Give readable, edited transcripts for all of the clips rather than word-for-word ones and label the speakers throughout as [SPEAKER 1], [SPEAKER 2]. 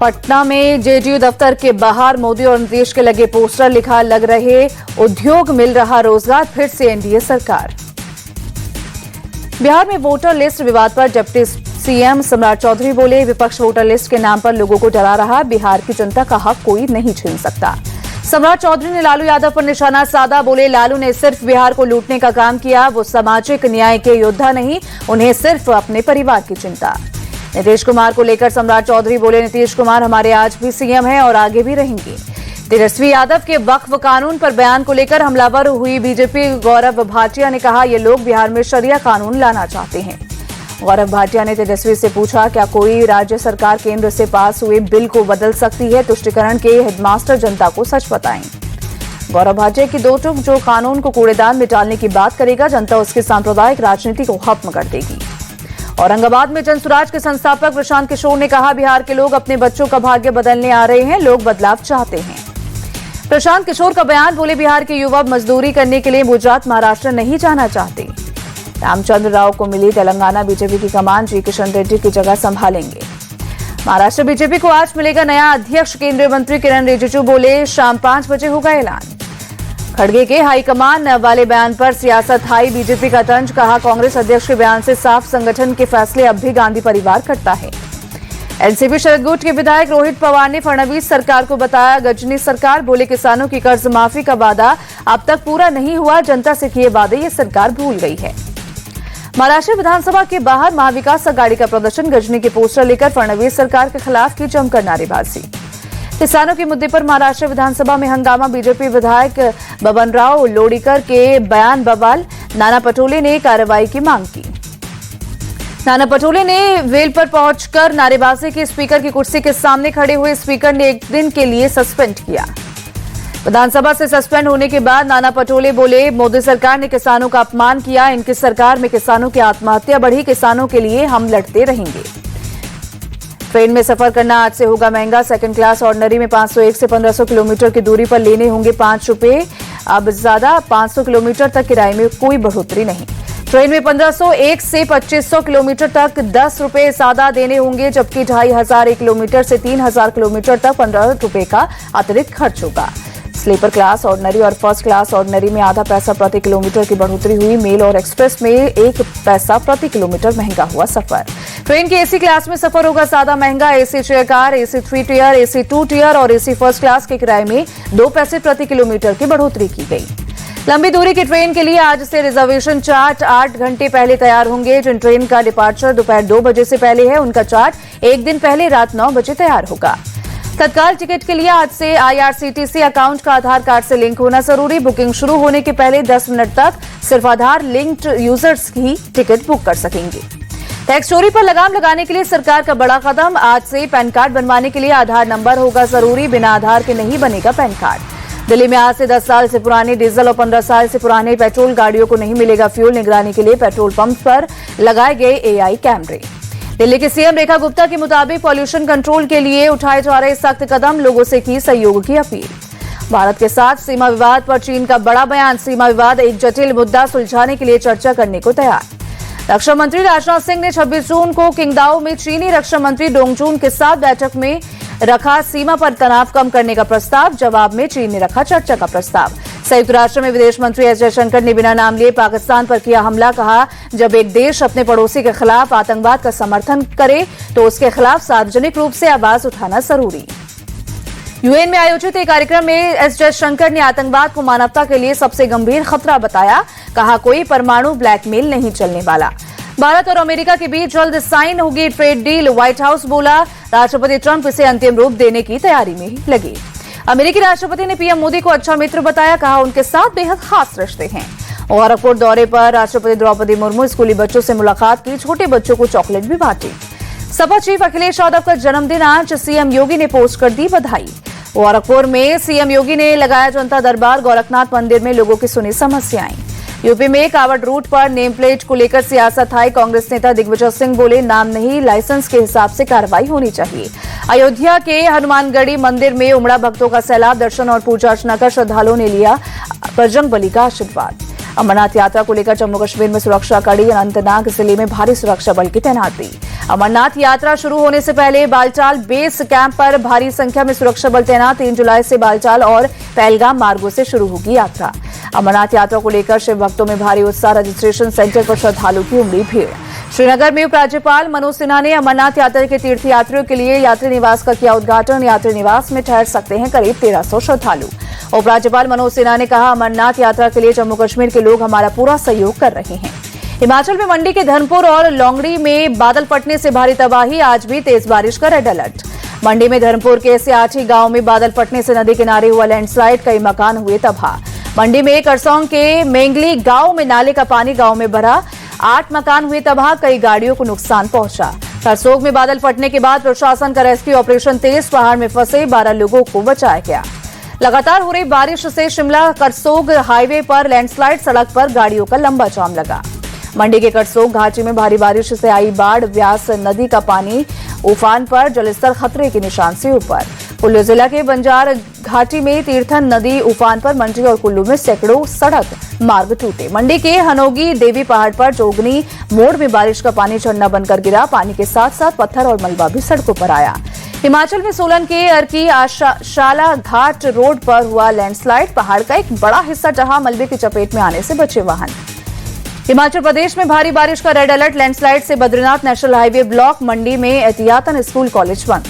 [SPEAKER 1] पटना में जेडीयू दफ्तर के बाहर मोदी और नीतीश के लगे पोस्टर, लिखा लग रहे उद्योग मिल रहा रोजगार, फिर से एनडीए सरकार। बिहार में वोटर लिस्ट विवाद पर डिप्टी सीएम सम्राट चौधरी बोले, विपक्ष वोटर लिस्ट के नाम पर लोगों को डरा रहा, बिहार की जनता का हक कोई नहीं छीन सकता। सम्राट चौधरी ने लालू यादव पर निशाना साधा, बोले लालू ने सिर्फ बिहार को लूटने का काम किया, वो सामाजिक न्याय के योद्धा नहीं, उन्हें सिर्फ अपने परिवार की चिंता। नीतीश कुमार को लेकर सम्राट चौधरी बोले, नीतीश कुमार हमारे आज भी सीएम हैं और आगे भी रहेंगे। तेजस्वी यादव के वक्फ कानून पर बयान को लेकर हमलावर हुई बीजेपी। गौरव भाटिया ने कहा, ये लोग बिहार में शरिया कानून लाना चाहते हैं। गौरव भाटिया ने तेजस्वी से पूछा, क्या कोई राज्य सरकार केंद्र से पास हुए बिल को बदल सकती है? तुष्टिकरण के हेडमास्टर जनता को सच बताएं। गौरव भाटिया की दो टूक, जो कानून को कूड़ेदान में डालने की बात करेगा, जनता उसकी सांप्रदायिक राजनीति को खत्म कर देगी। औरंगाबाद में जनसुराज के संस्थापक प्रशांत किशोर ने कहा, बिहार के लोग अपने बच्चों का भाग्य बदलने आ रहे हैं, लोग बदलाव चाहते हैं। प्रशांत किशोर का बयान, बोले बिहार के युवा मजदूरी करने के लिए गुजरात महाराष्ट्र नहीं जाना चाहते। रामचंद्र राव को मिली तेलंगाना बीजेपी की कमान, जी किशन रेड्डी की जगह संभालेंगे। महाराष्ट्र बीजेपी को आज मिलेगा नया अध्यक्ष, केंद्रीय मंत्री किरण रिजिजू बोले, शाम 5 बजे होगा ऐलान। खड़गे के हाईकमान वाले बयान पर सियासत हाई, बीजेपी का तंज, कहा कांग्रेस अध्यक्ष के बयान से साफ संगठन के फैसले अब भी गांधी परिवार करता है। एनसीपी शरद गुट के विधायक रोहित पवार ने फडणवीस सरकार को बताया गजनी सरकार, बोले किसानों की कर्ज माफी का वादा अब तक पूरा नहीं हुआ, जनता से किए वादे ये सरकार भूल गई है। महाराष्ट्र विधानसभा के बाहर महाविकास अघाड़ी का प्रदर्शन, गजनी के पोस्टर लेकर फडणवीस सरकार के खिलाफ की जमकर नारेबाजी। किसानों के मुद्दे पर महाराष्ट्र विधानसभा में हंगामा, बीजेपी विधायक बबनराव लोणीकर के बयान बवाल, नाना पटोले ने कार्रवाई की मांग की। नाना पटोले ने वेल पर पहुंचकर नारेबाजी की, स्पीकर की कुर्सी के सामने खड़े हुए स्पीकर ने 1 दिन के लिए सस्पेंड किया। विधानसभा से सस्पेंड होने के बाद नाना पटोले बोले, मोदी सरकार ने किसानों का अपमान किया, इनकी सरकार में किसानों की आत्महत्या बढ़ी, किसानों के लिए हम लड़ते रहेंगे। ट्रेन में सफर करना आज से होगा महंगा, सेकंड क्लास ऑर्डिनरी में 501 से 1500 किलोमीटर की दूरी पर लेने होंगे 5 रुपए, अब ज्यादा 500 किलोमीटर तक किराए में कोई बढ़ोतरी नहीं। ट्रेन में 1501 से 2500 किलोमीटर तक 10 रुपए ज्यादा देने होंगे, जबकि 2500 किलोमीटर से 3000 किलोमीटर तक 15 रुपए का अतिरिक्त खर्च होगा। स्लीपर क्लास ऑर्डिनरी और फर्स्ट क्लास ऑर्डिनरी में आधा पैसा प्रति किलोमीटर की बढ़ोतरी हुई, मेल और एक्सप्रेस में 1 पैसा प्रति किलोमीटर महंगा हुआ सफर। ट्रेन के एसी क्लास में सफर होगा ज्यादा महंगा, AC chair car, AC 3 tier, AC 2 tier और एसी फर्स्ट क्लास के किराए में 2 पैसे प्रति किलोमीटर की बढ़ोतरी की गई। लंबी दूरी की ट्रेन के लिए आज से रिजर्वेशन चार्ट 8 घंटे पहले तैयार होंगे। जिन ट्रेन का डिपार्चर दोपहर 2 बजे से पहले है, उनका चार्ट 1 दिन पहले रात 9 बजे तैयार होगा। तत्काल टिकट के लिए आज से आईआरसीटीसी अकाउंट का आधार कार्ड से लिंक होना जरूरी, बुकिंग शुरू होने के पहले 10 मिनट तक सिर्फ आधार लिंक्ड यूजर्स ही टिकट बुक कर सकेंगे। टैक्स चोरी पर लगाम लगाने के लिए सरकार का बड़ा कदम, आज से पैन कार्ड बनवाने के लिए आधार नंबर होगा जरूरी, बिना आधार के नहीं बनेगा पैन कार्ड। दिल्ली में आज से 10 साल से पुरानी डीजल और 15 साल से पुराने पेट्रोल गाड़ियों को नहीं मिलेगा फ्यूल, निगरानी के लिए पेट्रोल पंप पर लगाए गए एआई कैमरे। दिल्ली की सीएम रेखा गुप्ता के मुताबिक पॉल्यूशन कंट्रोल के लिए उठाए जा रहे सख्त कदम, लोगों से की सहयोग की अपील। भारत के साथ सीमा विवाद पर चीन का बड़ा बयान, सीमा विवाद एक जटिल मुद्दा, सुलझाने के लिए चर्चा करने को तैयार। रक्षा मंत्री राजनाथ सिंह ने 26 जून को किंगदाओ में चीनी रक्षा मंत्री डोंग जून के साथ बैठक में रखा सीमा पर तनाव कम करने का प्रस्ताव, जवाब में चीन ने रखा चर्चा का प्रस्ताव। संयुक्त राष्ट्र में विदेश मंत्री एस जयशंकर ने बिना नाम लिए पाकिस्तान पर किया हमला, कहा जब एक देश अपने पड़ोसी के खिलाफ आतंकवाद का समर्थन करे तो उसके खिलाफ सार्वजनिक रूप से आवाज उठाना जरूरी। यूएन में आयोजित एक कार्यक्रम में एस जयशंकर ने आतंकवाद को मानवता के लिए सबसे गंभीर खतरा बताया, कहा कोई परमाणु ब्लैकमेल नहीं चलने वाला। भारत और अमेरिका के बीच जल्द साइन होगी ट्रेड डील, व्हाइट हाउस बोला, राष्ट्रपति ट्रंप इसे अंतिम रूप देने की तैयारी में लगे। अमेरिकी राष्ट्रपति ने पीएम मोदी को अच्छा मित्र बताया, कहा उनके साथ बेहद खास रिश्ते हैं। गोरखपुर दौरे पर राष्ट्रपति द्रौपदी मुर्मू स्कूली बच्चों से मुलाकात की, छोटे बच्चों को चॉकलेट भी बांटी। सपा चीफ अखिलेश यादव का जन्मदिन आज, सीएम योगी ने पोस्ट कर दी बधाई। गोरखपुर में सीएम योगी ने लगाया जनता दरबार, गोरखनाथ मंदिर में लोगों की सुनी समस्याएं। यूपी में कावड़ रूट पर नेम प्लेट को लेकर सियासत हाई, कांग्रेस नेता दिग्विजय सिंह बोले नाम नहीं लाइसेंस के हिसाब से कार्रवाई होनी चाहिए। अयोध्या के हनुमानगढ़ी मंदिर में उमड़ा भक्तों का सैलाब, दर्शन और पूजा अर्चना कर श्रद्धालुओं ने लिया बजरंग बली का आशीर्वाद। अमरनाथ यात्रा को लेकर जम्मू कश्मीर में सुरक्षा कड़ी, अनंतनाग जिले में भारी सुरक्षा बल की तैनाती। अमरनाथ यात्रा शुरू होने से पहले बालटाल बेस कैंप पर भारी संख्या में सुरक्षा बल तैनात। 3 जुलाई से बालटाल और पहलगाम मार्गों से शुरू होगी यात्रा। अमरनाथ यात्रा को लेकर शिव भक्तों में भारी उत्साह। रजिस्ट्रेशन सेंटर पर श्रद्धालुओं की उमड़ी भीड़। श्रीनगर में उपराज्यपाल मनोज सिन्हा ने अमरनाथ यात्रा के तीर्थयात्रियों के लिए यात्री निवास का किया उद्घाटन। यात्री निवास में ठहर सकते हैं करीब 1300 श्रद्धालु। उपराज्यपाल मनोज सिन्हा ने कहा, अमरनाथ यात्रा के लिए जम्मू कश्मीर के लोग हमारा पूरा सहयोग कर रहे हैं। हिमाचल में मंडी के धर्मपुर और लोंगड़ी में बादल फटने से भारी तबाही। आज भी तेज बारिश का रेड अलर्ट। मंडी में धर्मपुर के सियाठी गांव में बादल फटने से नदी किनारे हुआ लैंडस्लाइड। कई मकान हुए तबाह। मंडी में करसोंग के मेंगली गांव में नाले का पानी गांव में भरा। 8 मकान हुए तबाह। कई गाड़ियों को नुकसान पहुंचा। करसोग में बादल फटने के बाद प्रशासन का रेस्क्यू ऑपरेशन तेज। पहाड़ में फंसे 12 लोगों को बचाया गया। लगातार हो रही बारिश से शिमला करसोग हाईवे पर लैंडस्लाइड। सड़क पर गाड़ियों का लंबा जाम लगा। मंडी के करसोग घाटी में भारी बारिश से आई बाढ़। व्यास नदी का पानी उफान पर। जलस्तर खतरे के निशान से ऊपर। कुल्लू जिला के बंजार घाटी में तीर्थन नदी उफान पर। मंडी और कुल्लू में सैकड़ों सड़क मार्ग टूटे। मंडी के हनोगी देवी पहाड़ पर जोगनी मोड़ में बारिश का पानी झरना बनकर गिरा। पानी के साथ साथ पत्थर और मलबा भी सड़कों पर आया। हिमाचल में सोलन के अर्की शाला घाट रोड पर हुआ लैंडस्लाइड। पहाड़ का एक बड़ा हिस्सा जहां मलबे की चपेट में आने से बचे वाहन। हिमाचल प्रदेश में भारी बारिश का रेड अलर्ट। लैंडस्लाइड से बद्रीनाथ नेशनल हाईवे ब्लॉक। मंडी में एहतियातन स्कूल कॉलेज बंद।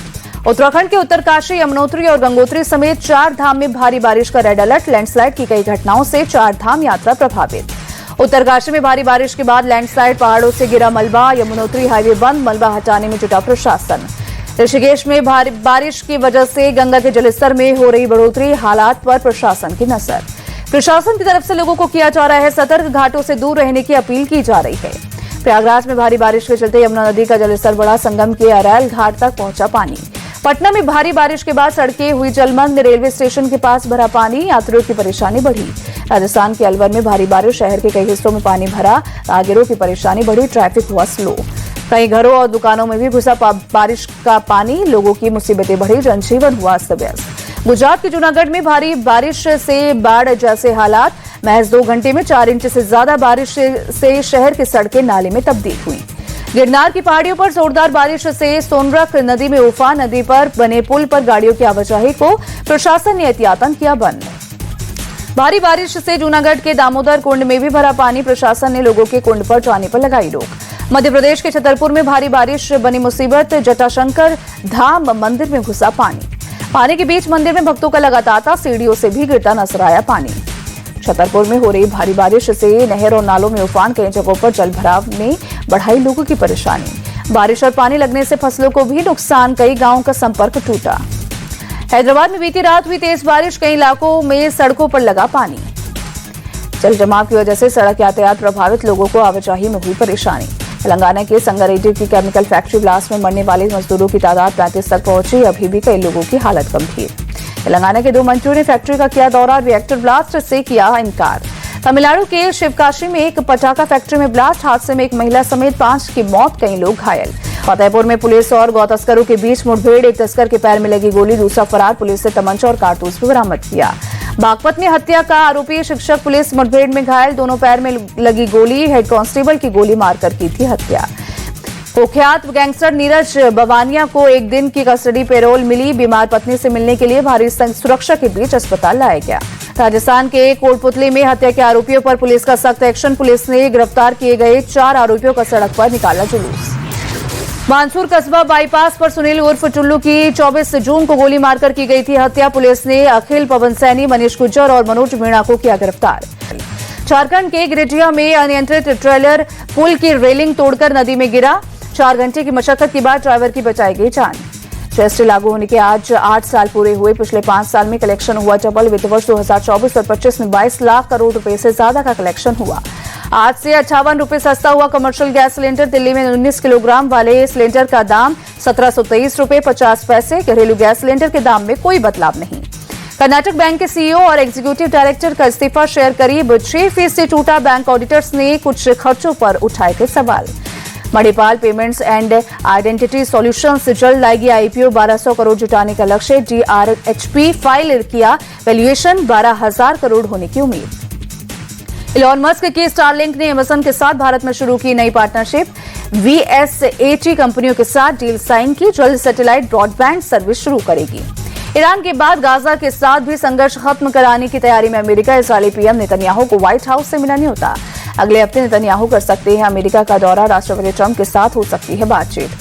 [SPEAKER 1] उत्तराखंड के उत्तरकाशी, यमुनोत्री और गंगोत्री समेत 4 धाम में भारी बारिश का रेड अलर्ट। लैंडस्लाइड की कई घटनाओं से 4 धाम यात्रा प्रभावित। उत्तरकाशी में भारी बारिश के बाद लैंडस्लाइड। पहाड़ों से गिरा मलबा। यमुनोत्री हाईवे बंद। मलबा हटाने में जुटा प्रशासन। ऋषिकेश में भारी बारिश की वजह से गंगा के जलस्तर में हो रही बढ़ोतरी। हालात पर प्रशासन की नजर। प्रशासन की तरफ से लोगों को किया जा रहा है सतर्क। घाटों से दूर रहने की अपील की जा रही है। प्रयागराज में भारी बारिश के चलते यमुना नदी का जलस्तर बढ़ा। संगम के अरैल घाट तक पहुंचा पानी। पटना में भारी बारिश के बाद सड़कें हुई जलमग्न। रेलवे स्टेशन के पास भरा पानी। यात्रियों की परेशानी बढ़ी। राजस्थान के अलवर में भारी बारिश। शहर के कई हिस्सों में पानी भरा। राहगीरों की परेशानी बढ़ी। ट्रैफिक हुआ स्लो। कई घरों और दुकानों में भी घुसा बारिश का पानी। लोगों की मुसीबतें बढ़ी। जनजीवन हुआ अस्त व्यस्त। गुजरात के जूनागढ़ में भारी बारिश से बाढ़ जैसे हालात। महज 2 घंटे में 4 इंच से ज्यादा बारिश से शहर की सड़कें नाले में तब्दील हुई। गिरनार की पहाड़ियों पर जोरदार बारिश से सोनरख नदी में उफान। नदी पर बने पुल पर गाड़ियों की आवाजाही को प्रशासन ने एहतियातन किया बंद। भारी बारिश से जूनागढ़ के दामोदर कुंड में भी भरा पानी। प्रशासन ने लोगों के कुंड पर जाने पर लगाई रोक। मध्य प्रदेश के छतरपुर में भारी बारिश बनी मुसीबत। जटाशंकर धाम मंदिर में घुसा पानी। पानी के बीच मंदिर में भक्तों का लगा तांता। सीढ़ियों से भी गिरता नजर आया पानी। छतरपुर में हो रही भारी बारिश से नहर और नालों में उफान। कई जगहों पर जल भराव ने बढ़ाई लोगों की परेशानी। बारिश और पानी लगने से फसलों को भी नुकसान। कई गांवों का संपर्क टूटा। हैदराबाद में बीती रात हुई तेज बारिश। कई इलाकों में सड़कों पर लगा पानी। जल जमाव की वजह से सड़क यातायात प्रभावित। लोगों को आवाजाही में हुई परेशानी। तेलंगाना के संगारेड्डी की केमिकल फैक्ट्री ब्लास्ट में मरने वाले मजदूरों की तादाद 35 तक पहुंची। अभी भी कई लोगों की हालत गंभीर। तेलंगाना के 2 मंत्रियों ने फैक्ट्री का किया दौरा। रिएक्टर ब्लास्ट से किया इनकार। तमिलनाडु के शिवकाशी में एक पटाखा फैक्ट्री में ब्लास्ट। हादसे में एक महिला समेत 5 की मौत। कई लोग घायल। फतेहपुर में पुलिस और गौ तस्करों के बीच मुठभेड़। एक तस्कर के पैर में लगी गोली। दूसरा फरार। पुलिस से तमंचा और कारतूस भी बरामद किया। बागपत में हत्या का आरोपी शिक्षक पुलिस मुठभेड़ में घायल। दोनों पैर में लगी गोली। हेड कांस्टेबल की गोली मारकर की थी हत्या। कुख्यात गैंगस्टर नीरज बवानिया को 1 दिन की कस्टडी पैरोल मिली। बीमार पत्नी से मिलने के लिए भारी सुरक्षा के बीच अस्पताल लाया गया। राजस्थान के कोटपुतली में हत्या के आरोपियों पर पुलिस का सख्त एक्शन। पुलिस ने गिरफ्तार किए गए 4 आरोपियों का सड़क पर निकाला जुलूस। मानसूर कस्बा बाईपास पर सुनील उर्फ टुल्लू की 24 जून को गोली मारकर की गई थी हत्या। पुलिस ने अखिल पवन सैनी, मनीष गुज्जर और मनोज मीणा को किया गिरफ्तार। झारखंड के गिरिडीह में अनियंत्रित ट्रेलर पुल की रेलिंग तोड़कर नदी में गिरा। 4 घंटे की मशक्कत के बाद ड्राइवर की बचाई गई जान। जीएसटी लागू होने के आज 8 साल पूरे हुए। पिछले 5 साल में कलेक्शन हुआ डबल। वित्त वर्ष 2024 और 25 में 22 लाख करोड़ रुपए से ज्यादा का कलेक्शन हुआ। आज से 58 रुपए सस्ता हुआ कमर्शियल गैस सिलेंडर। दिल्ली में 19 किलोग्राम वाले सिलेंडर का दाम 1723 रुपए 50 पैसे। घरेलू गैस सिलेंडर के दाम में कोई बदलाव नहीं। कर्नाटक बैंक के सीईओ और एग्जीक्यूटिव डायरेक्टर का इस्तीफा शेयर। करीब 6% टूटा। बैंक ऑडिटर्स ने कुछ खर्चों पर उठाए थे सवाल। Manipal payments and identity solutions जल्द लाएगी आईपीओ। 1200 करोड़ जुटाने का लक्ष्य। डीआरएचपी फाइल किया। वैल्यूएशन 12,000 करोड़ होने की उम्मीद। इलॉन मस्क की स्टारलिंक ने अमेजन के साथ भारत में शुरू की नई पार्टनरशिप। VSAT कंपनियों के साथ डील साइन की। जल्द सैटेलाइट ब्रॉडबैंड सर्विस शुरू करेगी। ईरान के बाद गाजा के साथ भी संघर्ष खत्म कराने की तैयारी में अमेरिका। इस्राएली पीएम नेतन्याहू को व्हाइट हाउस से मिला न्योता। अगले हफ्ते नेतन्याहू कर सकते हैं अमेरिका का दौरा। राष्ट्रपति ट्रंप के साथ हो सकती है बातचीत।